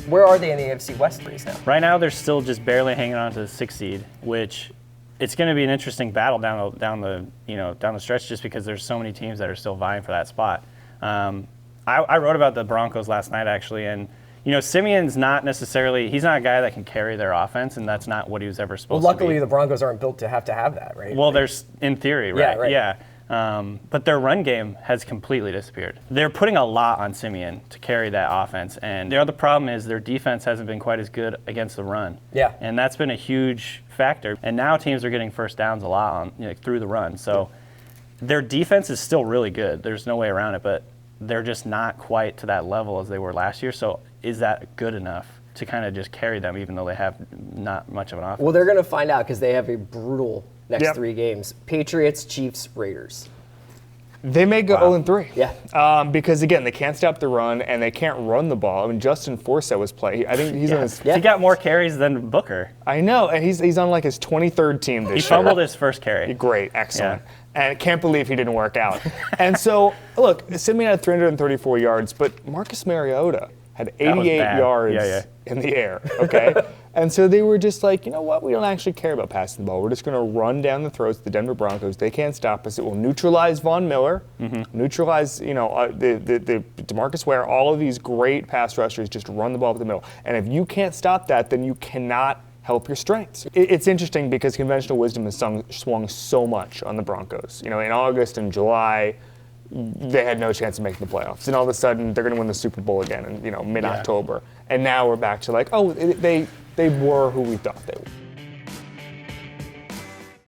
Where are they in the AFC West race now? Right now, they're still just barely hanging on to the 6th seed, which it's going to be an interesting battle down the stretch, just because there's so many teams that are still vying for that spot. I wrote about the Broncos last night, actually, and Simeon's not necessarily, he's not a guy that can carry their offense, and that's not what he was ever supposed to be. Luckily, the Broncos aren't built to have that, right? Well, there's, in theory, right? Yeah, right. Yeah. But their run game has completely disappeared. They're putting a lot on Simeon to carry that offense, and the other problem is their defense hasn't been quite as good against the run. Yeah. And that's been a huge factor. And now teams are getting first downs a lot through the run. So their defense is still really good. There's no way around it, but they're just not quite to that level as they were last year. So is that good enough to kind of just carry them, even though they have not much of an offense? Well, they're going to find out because they have a brutal next 3 games. Patriots, Chiefs, Raiders. They may go 0-3. Yeah. Because, again, they can't stop the run, and they can't run the ball. I mean, Justin Forsett was playing. I think he's on his... He got more carries than Booker. I know, and he's on, like, his 23rd team this year. He fumbled his first carry. Great, excellent. Yeah. And I can't believe he didn't work out. And so, look, Simeon had 334 yards, but Marcus Mariota had 88 yards in the air, okay? And so they were just like, you know what? We don't actually care about passing the ball. We're just going to run down the throats of the Denver Broncos. They can't stop us. It will neutralize Von Miller, neutralize, the DeMarcus Ware, all of these great pass rushers just run the ball up the middle. And if you can't stop that, then you cannot help your strengths. It's interesting because conventional wisdom has swung so much on the Broncos. In August and July, they had no chance of making the playoffs. And all of a sudden, they're going to win the Super Bowl again in mid-October. And now we're back to like, oh, they were who we thought they were.